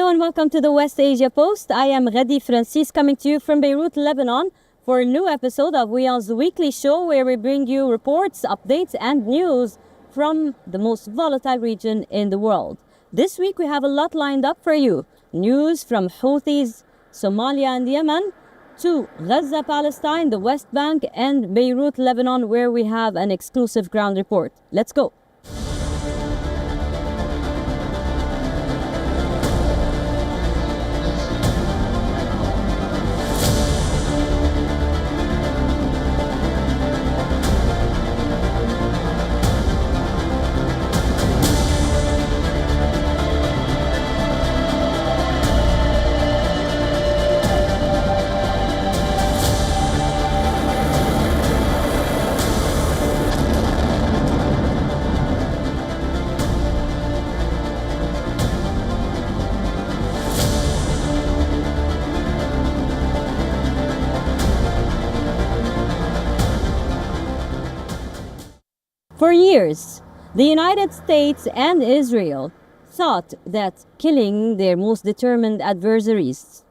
Hello and welcome to the West Asia Post. I am Ghadi Francis coming to you from Beirut, Lebanon for a new episode of WION's weekly show where we bring you reports, updates and news from the most volatile region in the world. This week we have a lot lined up for you. News from Houthis, Somalia and Yemen to Gaza, Palestine, the West Bank and Beirut, Lebanon, where we have an exclusive ground report. Let's go. For years, the United States and Israel thought that killing their most determined adversaries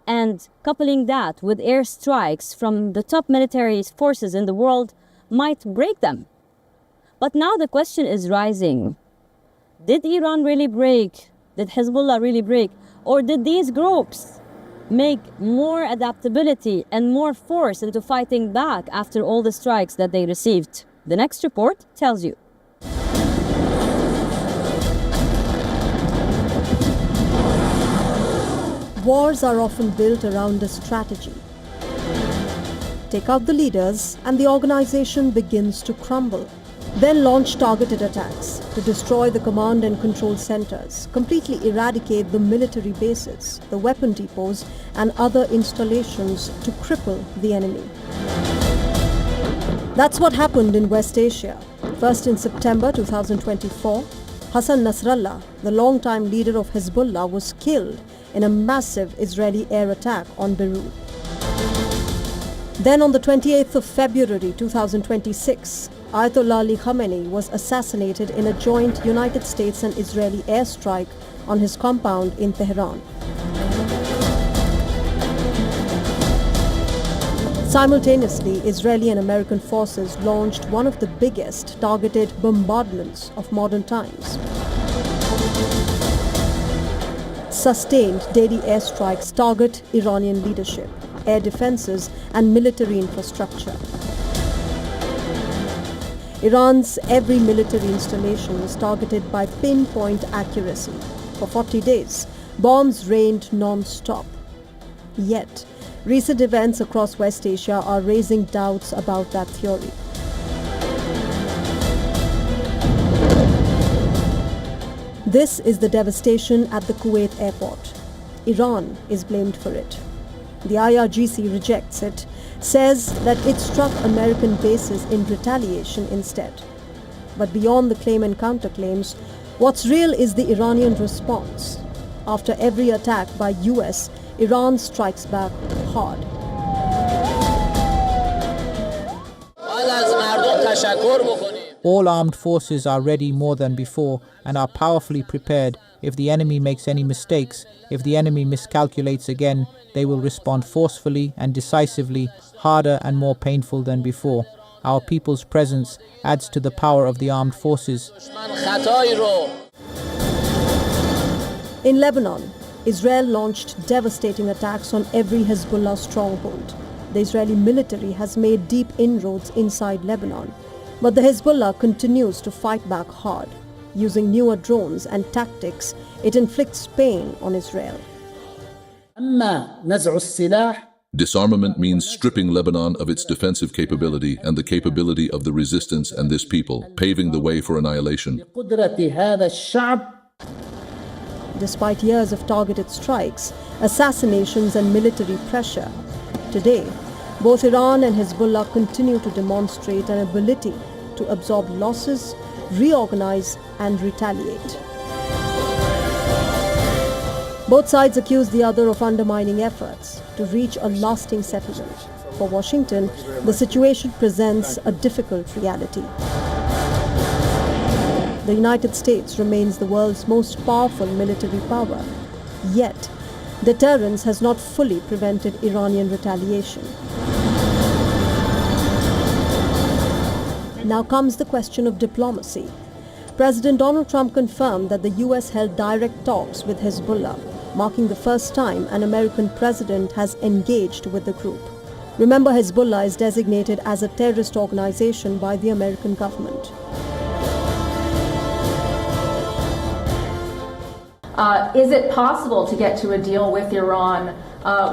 and coupling that with airstrikes from the top military forces in the world might break them. But now the question is rising. Did Iran really break? Did Hezbollah really break? Or did these groups make more adaptability and more force into fighting back after all the strikes that they received? The next report tells you. Wars are often built around a strategy. Take out the leaders and the organization begins to crumble. Then launch targeted attacks to destroy the command and control centers, completely eradicate the military bases, the weapon depots and other installations to cripple the enemy. That's what happened in West Asia. First in September 2024, Hassan Nasrallah, the longtime leader of Hezbollah, was killed in a massive Israeli air attack on Beirut. Then on the 28th of February 2026, Ayatollah Ali Khamenei was assassinated in a joint United States and Israeli airstrike on his compound in Tehran. Simultaneously, Israeli and American forces launched one of the biggest targeted bombardments of modern times. Sustained daily airstrikes target Iranian leadership, air defenses and military infrastructure. Iran's every military installation was targeted by pinpoint accuracy. For 40 days, bombs rained non-stop. Yet, recent events across West Asia are raising doubts about that theory. This is the devastation at the Kuwait airport. Iran is blamed for it. The IRGC rejects it, says that it struck American bases in retaliation instead. But beyond the claim and counterclaims, what's real is the Iranian response. After every attack by US, Iran strikes back hard. All armed forces are ready more than before and are powerfully prepared. If the enemy makes any mistakes, if the enemy miscalculates again, they will respond forcefully and decisively, harder and more painful than before. Our people's presence adds to the power of the armed forces. In Lebanon, Israel launched devastating attacks on every Hezbollah stronghold. The Israeli military has made deep inroads inside Lebanon, but the Hezbollah continues to fight back hard. Using newer drones and tactics, it inflicts pain on Israel. Disarmament means stripping Lebanon of its defensive capability and the capability of the resistance and this people, paving the way for annihilation. Despite years of targeted strikes, assassinations and military pressure, today, both Iran and Hezbollah continue to demonstrate an ability to absorb losses, reorganize and retaliate. Both sides accuse the other of undermining efforts to reach a lasting settlement. For Washington, the situation presents a difficult reality. The United States remains the world's most powerful military power. Yet, deterrence has not fully prevented Iranian retaliation. Now comes the question of diplomacy. President Donald Trump confirmed that the US held direct talks with Hezbollah, marking the first time an American president has engaged with the group. Remember, Hezbollah is designated as a terrorist organization by the American government. Is it possible to get to a deal with Iran,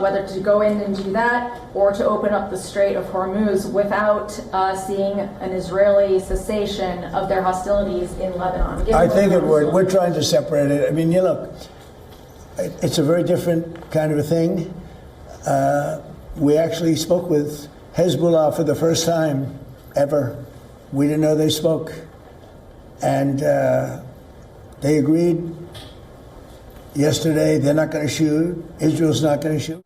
whether to go in and do that or to open up the Strait of Hormuz without seeing an Israeli cessation of their hostilities in Lebanon? I think it would. We're trying to separate it. I mean, you look, it's a very different kind of a thing. We actually spoke with Hezbollah for the first time ever. We didn't know they spoke. And they agreed yesterday they're not going to shoot. Israel's not going to shoot.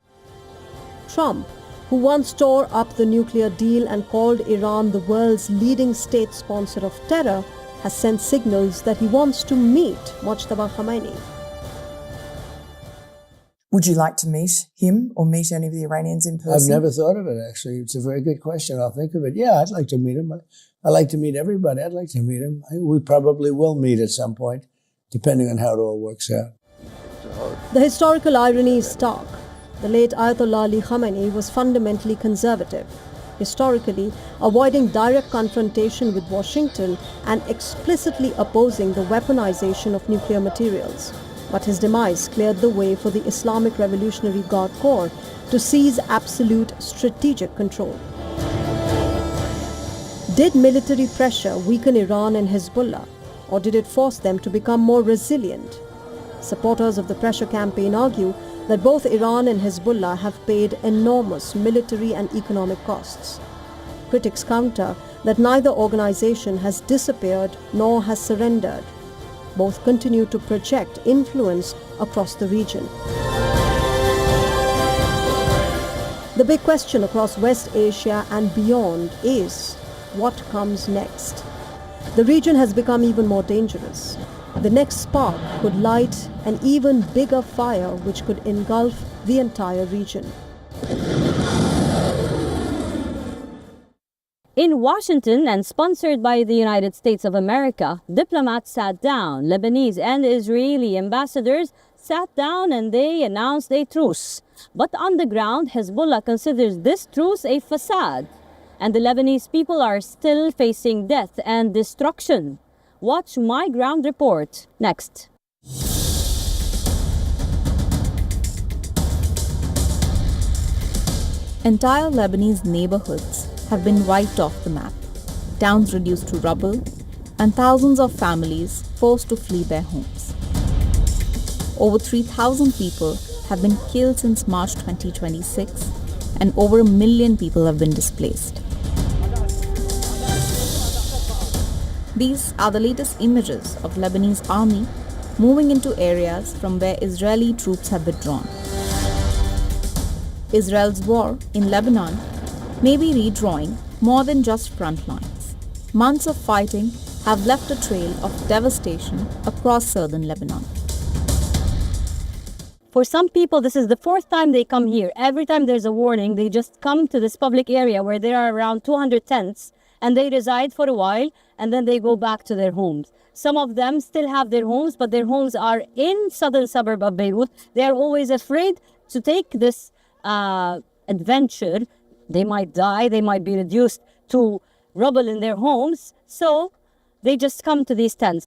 Trump, who once tore up the nuclear deal and called Iran the world's leading state sponsor of terror, has sent signals that he wants to meet Trump-Khamenei. Would you like to meet him or meet any of the Iranians in person? I've never thought of it, actually. It's a very good question. I'll think of it. Yeah, I'd like to meet him. I'd like to meet everybody. I'd like to meet him. We probably will meet at some point, depending on how it all works out. The historical irony is stark. The late Ayatollah Ali Khamenei was fundamentally conservative, historically avoiding direct confrontation with Washington and explicitly opposing the weaponization of nuclear materials. But his demise cleared the way for the Islamic Revolutionary Guard Corps to seize absolute strategic control. Did military pressure weaken Iran and Hezbollah, or did it force them to become more resilient? Supporters of the pressure campaign argue that both Iran and Hezbollah have paid enormous military and economic costs. Critics counter that neither organization has disappeared nor has surrendered. Both continue to project influence across the region. The big question across West Asia and beyond is, what comes next? The region has become even more dangerous. The next spark could light an even bigger fire which could engulf the entire region. In Washington and sponsored by the United States of America, diplomats sat down. Lebanese and Israeli ambassadors sat down and they announced a truce. But on the ground, Hezbollah considers this truce a facade. And the Lebanese people are still facing death and destruction. Watch my ground report next. Entire Lebanese neighborhoods have been wiped off the map, towns reduced to rubble, and thousands of families forced to flee their homes. Over 3,000 people have been killed since March 2026, and over 1 million people have been displaced. These are the latest images of Lebanese army moving into areas from where Israeli troops have withdrawn. Israel's war in Lebanon may be redrawing more than just front lines. Months of fighting have left a trail of devastation across southern Lebanon. For some people, this is the fourth time they come here. Every time there's a warning, they just come to this public area where there are around 200 tents and they reside for a while and then they go back to their homes. Some of them still have their homes, but their homes are in southern suburb of Beirut. They are always afraid to take this adventure. They might die, they might be reduced to rubble in their homes, so they just come to these tents.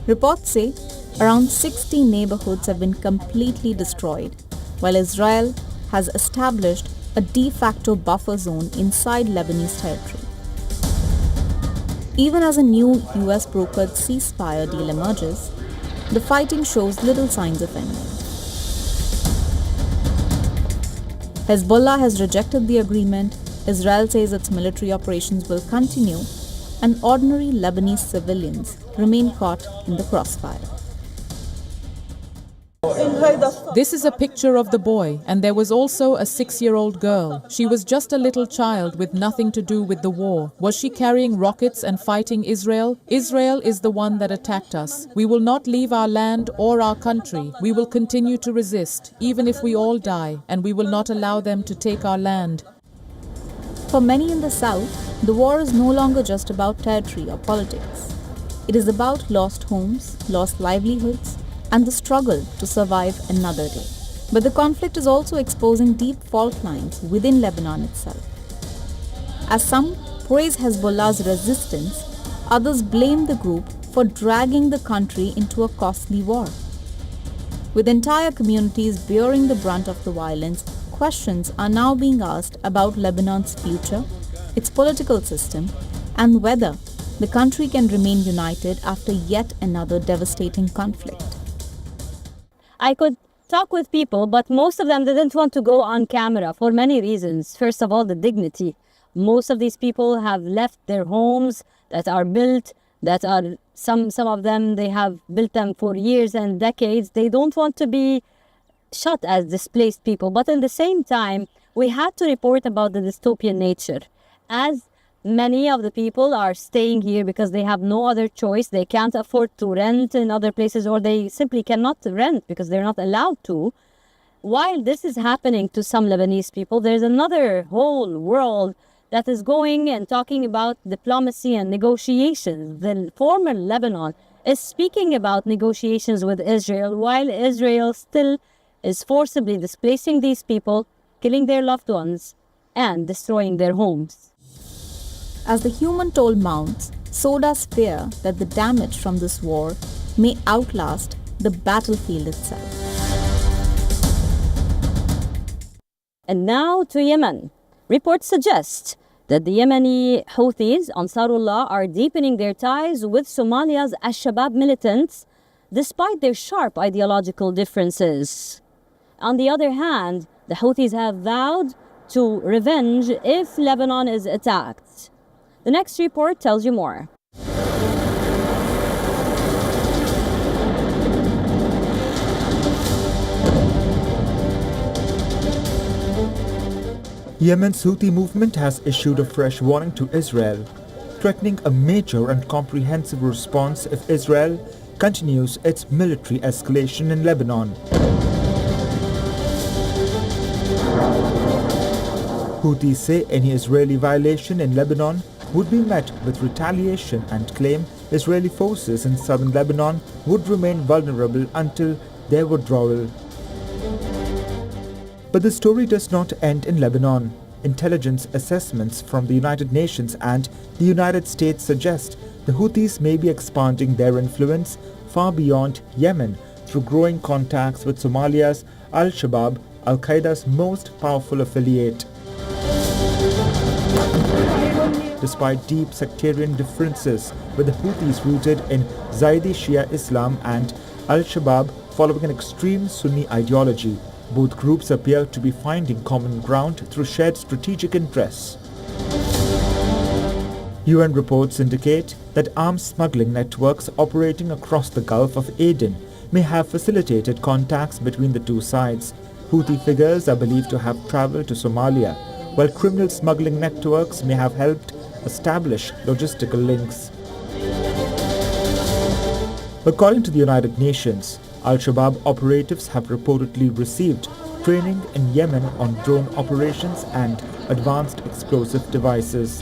Reports say around 60 neighborhoods have been completely destroyed, while Israel has established a de facto buffer zone inside Lebanese territory. Even as a new US-brokered ceasefire deal emerges, the fighting shows little signs of ending. Hezbollah has rejected the agreement, Israel says its military operations will continue, and ordinary Lebanese civilians remain caught in the crossfire. In This is a picture of the boy, and there was also a 6-year-old girl. She was just a little child with nothing to do with the war. Was she carrying rockets and fighting Israel? Israel is the one that attacked us. We will not leave our land or our country. We will continue to resist, even if we all die, and we will not allow them to take our land. For many in the South, the war is no longer just about territory or politics. It is about lost homes, lost livelihoods, and the struggle to survive another day. But the conflict is also exposing deep fault lines within Lebanon itself. As some praise Hezbollah's resistance, others blame the group for dragging the country into a costly war. With entire communities bearing the brunt of the violence, questions are now being asked about Lebanon's future, its political system, and whether the country can remain united after yet another devastating conflict. I could talk with people, but most of them didn't want to go on camera for many reasons. First of all, the dignity. Most of these people have left their homes that are built, that are some of them, they have built them for years and decades. They don't want to be shot as displaced people. But at the same time, we had to report about the dystopian nature. As many of the people are staying here because they have no other choice. They can't afford to rent in other places, or they simply cannot rent because they're not allowed to. While this is happening to some Lebanese people, there's another whole world that is going and talking about diplomacy and negotiations. The former Lebanon is speaking about negotiations with Israel, while Israel still is forcibly displacing these people, killing their loved ones, and destroying their homes. As the human toll mounts, so does fear that the damage from this war may outlast the battlefield itself. And now to Yemen. Reports suggest that the Yemeni Houthis, Ansarullah, are deepening their ties with Somalia's Al-Shabaab militants despite their sharp ideological differences. On the other hand, the Houthis have vowed to revenge if Lebanon is attacked. The next report tells you more. Yemen's Houthi movement has issued a fresh warning to Israel, threatening a major and comprehensive response if Israel continues its military escalation in Lebanon. Houthis say any Israeli violation in Lebanon would be met with retaliation and claim Israeli forces in southern Lebanon would remain vulnerable until their withdrawal. But the story does not end in Lebanon. Intelligence assessments from the United Nations and the United States suggest the Houthis may be expanding their influence far beyond Yemen through growing contacts with Somalia's Al-Shabaab, Al-Qaeda's most powerful affiliate. Despite deep sectarian differences with the Houthis rooted in Zaidi Shia Islam and Al-Shabaab following an extreme Sunni ideology, both groups appear to be finding common ground through shared strategic interests. UN reports indicate that arms smuggling networks operating across the Gulf of Aden may have facilitated contacts between the two sides. Houthi figures are believed to have traveled to Somalia, while criminal smuggling networks may have helped establish logistical links. According to the United Nations, Al-Shabaab operatives have reportedly received training in Yemen on drone operations and advanced explosive devices.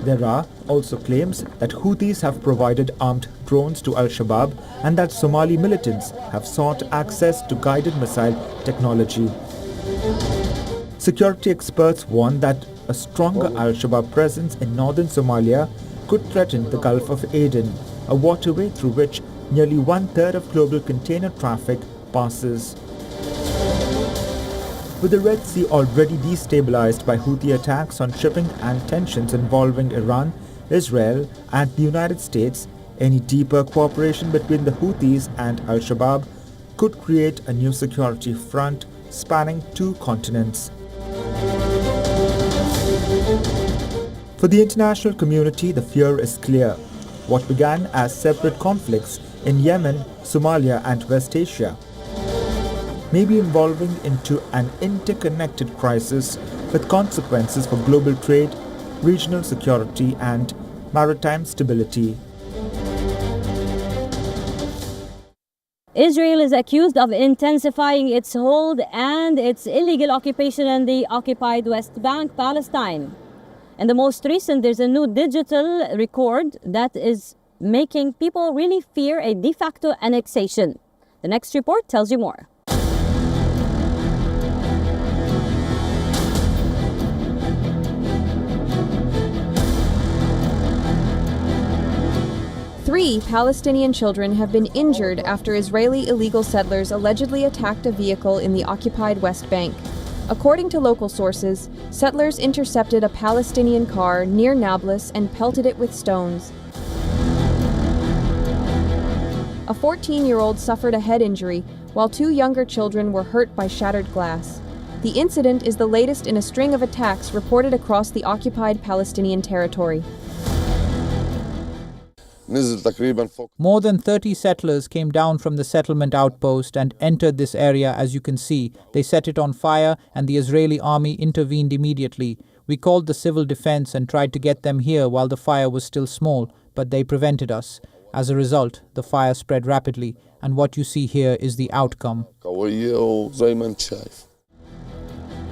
There are also claims that Houthis have provided armed drones to Al-Shabaab and that Somali militants have sought access to guided missile technology. Security experts warn that a stronger Al-Shabaab presence in northern Somalia could threaten the Gulf of Aden, a waterway through which nearly one-third of global container traffic passes. With the Red Sea already destabilized by Houthi attacks on shipping and tensions involving Iran, Israel, and the United States, any deeper cooperation between the Houthis and Al-Shabaab could create a new security front spanning two continents. For the international community, the fear is clear. what began as separate conflicts in Yemen, Somalia and West Asia may be evolving into an interconnected crisis with consequences for global trade, regional security and maritime stability. Israel is accused of intensifying its hold and its illegal occupation in the occupied West Bank, Palestine. And the most recent, there's a new digital record that is making people really fear a de facto annexation. The next report tells you more. Three Palestinian children have been injured after Israeli illegal settlers allegedly attacked a vehicle in the occupied West Bank. According to local sources, settlers intercepted a Palestinian car near Nablus and pelted it with stones. A 14-year-old suffered a head injury, while two younger children were hurt by shattered glass. The incident is the latest in a string of attacks reported across the occupied Palestinian territory. More than 30 settlers came down from the settlement outpost and entered this area. As you can see, they set it on fire and the Israeli army intervened immediately. We called the civil defense and tried to get them here while the fire was still small, but they prevented us. As a result, the fire spread rapidly, and what you see here is the outcome.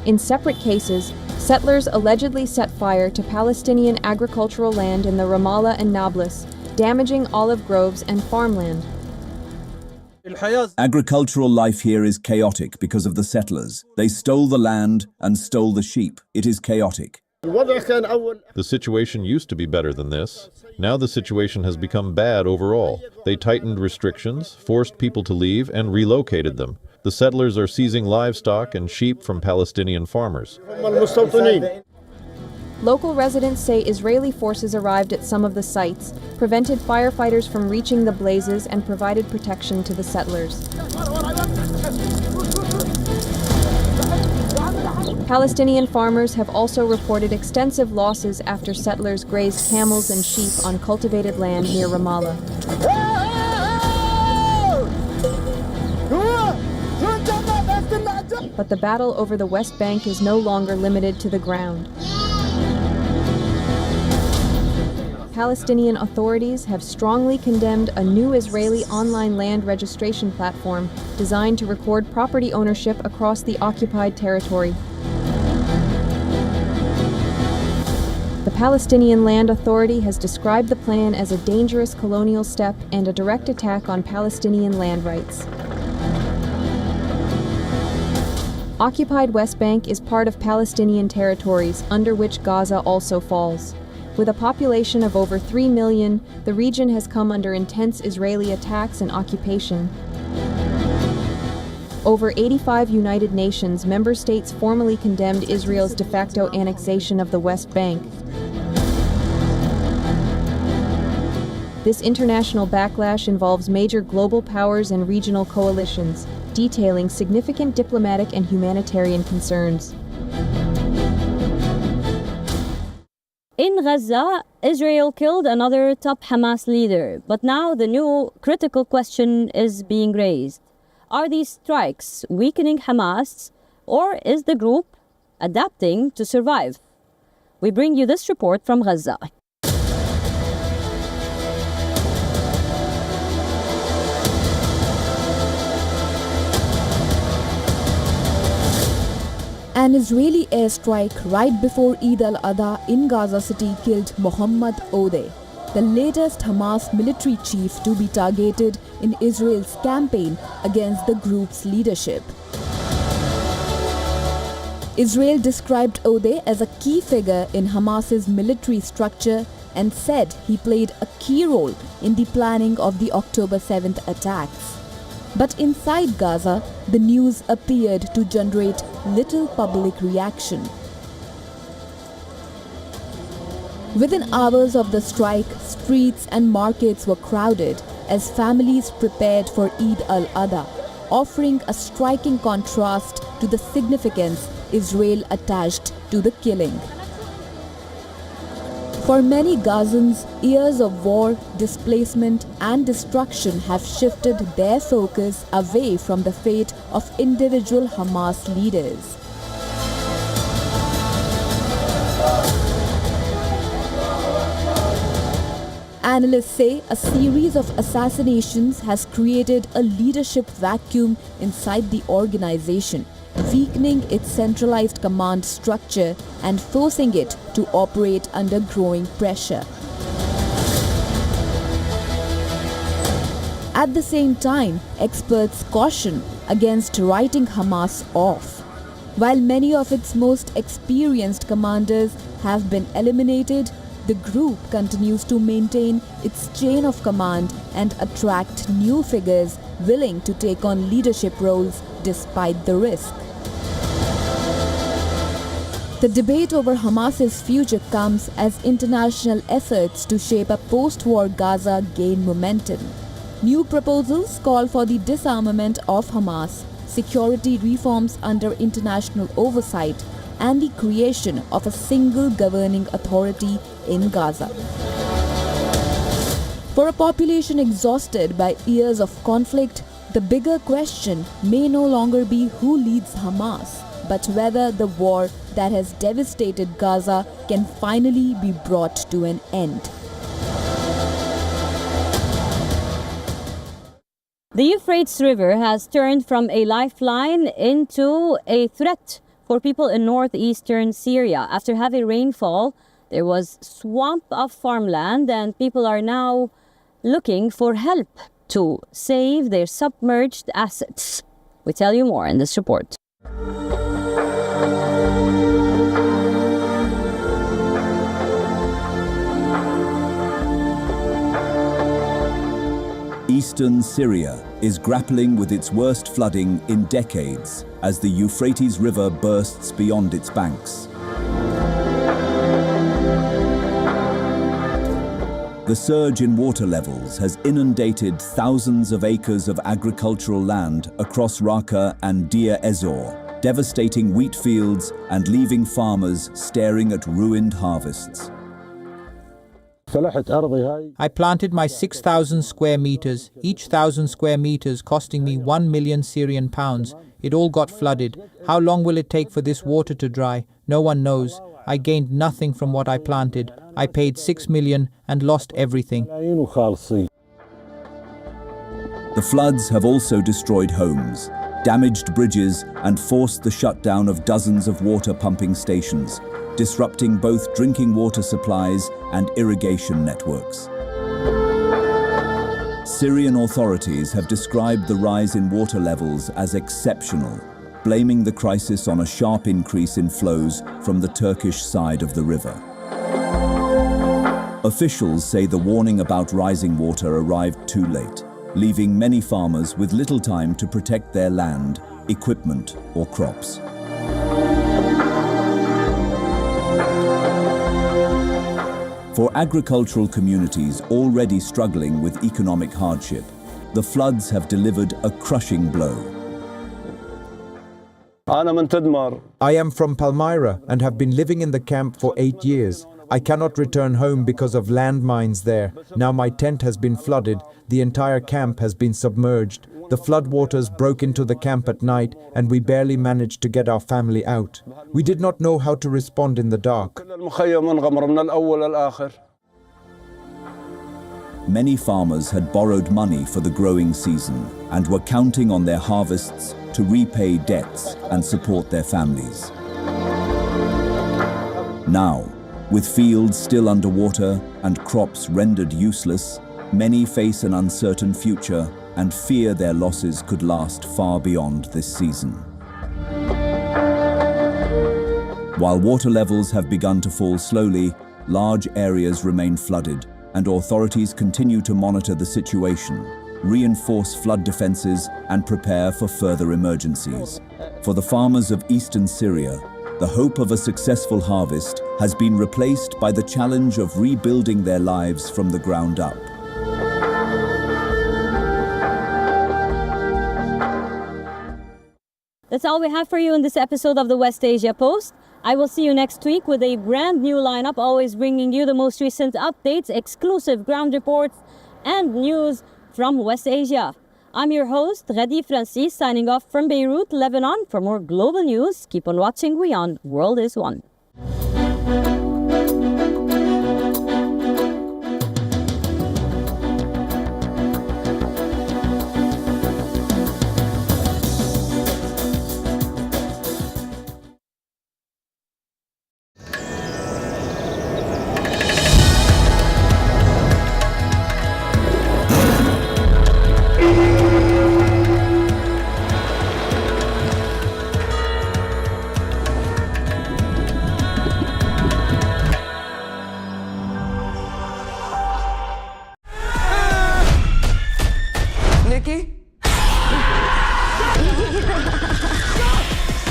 In separate cases, settlers allegedly set fire to Palestinian agricultural land in the Ramallah and Nablus, damaging olive groves and farmland. Agricultural life here is chaotic because of the settlers. They stole the land and stole the sheep. It is chaotic. The situation used to be better than this. Now the situation has become bad overall. They tightened restrictions, forced people to leave, and relocated them. The settlers are seizing livestock and sheep from Palestinian farmers. Local residents say Israeli forces arrived at some of the sites, prevented firefighters from reaching the blazes, and provided protection to the settlers. Palestinian farmers have also reported extensive losses after settlers grazed camels and sheep on cultivated land near Ramallah. But the battle over the West Bank is no longer limited to the ground. Palestinian authorities have strongly condemned a new Israeli online land registration platform designed to record property ownership across the occupied territory. The Palestinian Land Authority has described the plan as a dangerous colonial step and a direct attack on Palestinian land rights. Occupied West Bank is part of Palestinian territories under which Gaza also falls. With a population of over 3 million, the region has come under intense Israeli attacks and occupation. Over 85 United Nations member states formally condemned Israel's de facto annexation of the West Bank. This international backlash involves major global powers and regional coalitions, detailing significant diplomatic and humanitarian concerns. In Gaza, Israel killed another top Hamas leader, but now the new critical question is being raised. Are these strikes weakening Hamas, or is the group adapting to survive? We bring you this report from Gaza. An Israeli airstrike right before Eid al-Adha in Gaza City killed Mohammad Odeh, the latest Hamas military chief to be targeted in Israel's campaign against the group's leadership. Israel described Odeh as a key figure in Hamas's military structure and said he played a key role in the planning of the October 7th attacks. But inside Gaza, the news appeared to generate little public reaction. Within hours of the strike, streets and markets were crowded as families prepared for Eid al-Adha, offering a striking contrast to the significance Israel attached to the killing. For many Gazans, years of war, displacement, and destruction have shifted their focus away from the fate of individual Hamas leaders. Analysts say a series of assassinations has created a leadership vacuum inside the organization, weakening its centralized command structure and forcing it to operate under growing pressure. At the same time, experts caution against writing Hamas off. While many of its most experienced commanders have been eliminated, the group continues to maintain its chain of command and attract new figures willing to take on leadership roles despite the risk. The debate over Hamas's future comes as international efforts to shape a post-war Gaza gain momentum. New proposals call for the disarmament of Hamas, security reforms under international oversight, and the creation of a single governing authority in Gaza. For a population exhausted by years of conflict, the bigger question may no longer be who leads Hamas, but whether the war that has devastated Gaza can finally be brought to an end. The Euphrates River has turned from a lifeline into a threat for people in northeastern Syria. After heavy rainfall, there was swamp of farmland and people are now looking for help to save their submerged assets. We tell you more in this report. Eastern Syria is grappling with its worst flooding in decades as the Euphrates River bursts beyond its banks. The surge in water levels has inundated thousands of acres of agricultural land across Raqqa and Deir ez-Zor, devastating wheat fields and leaving farmers staring at ruined harvests. I planted my 6,000 square meters, each 1,000 square meters costing me 1 million Syrian pounds. It all got flooded. How long will it take for this water to dry? No one knows. I gained nothing from what I planted. I paid 6 million and lost everything. The floods have also destroyed homes, damaged bridges and forced the shutdown of dozens of water pumping stations, disrupting both drinking water supplies and irrigation networks. Syrian authorities have described the rise in water levels as exceptional, blaming the crisis on a sharp increase in flows from the Turkish side of the river. Officials say the warning about rising water arrived too late, leaving many farmers with little time to protect their land, equipment or crops. For agricultural communities already struggling with economic hardship, the floods have delivered a crushing blow. I am from Palmyra and have been living in the camp for 8 years. I cannot return home because of landmines there. Now my tent has been flooded. The entire camp has been submerged. The floodwaters broke into the camp at night and we barely managed to get our family out. We did not know how to respond in the dark. Many farmers had borrowed money for the growing season and were counting on their harvests to repay debts and support their families. Now, with fields still underwater and crops rendered useless, many face an uncertain future and fear their losses could last far beyond this season. While water levels have begun to fall slowly, large areas remain flooded, and authorities continue to monitor the situation, reinforce flood defenses, and prepare for further emergencies. For the farmers of eastern Syria, the hope of a successful harvest has been replaced by the challenge of rebuilding their lives from the ground up. That's all we have for you in this episode of the West Asia Post. I will see you next week with a brand new lineup, always bringing you the most recent updates, exclusive ground reports, and news from West Asia. I'm your host, Ghadi Francis, signing off from Beirut, Lebanon. For more global news, keep on watching WION World is One.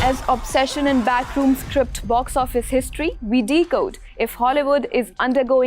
As Obsession and Backroom script box office history, we decode if Hollywood is undergoing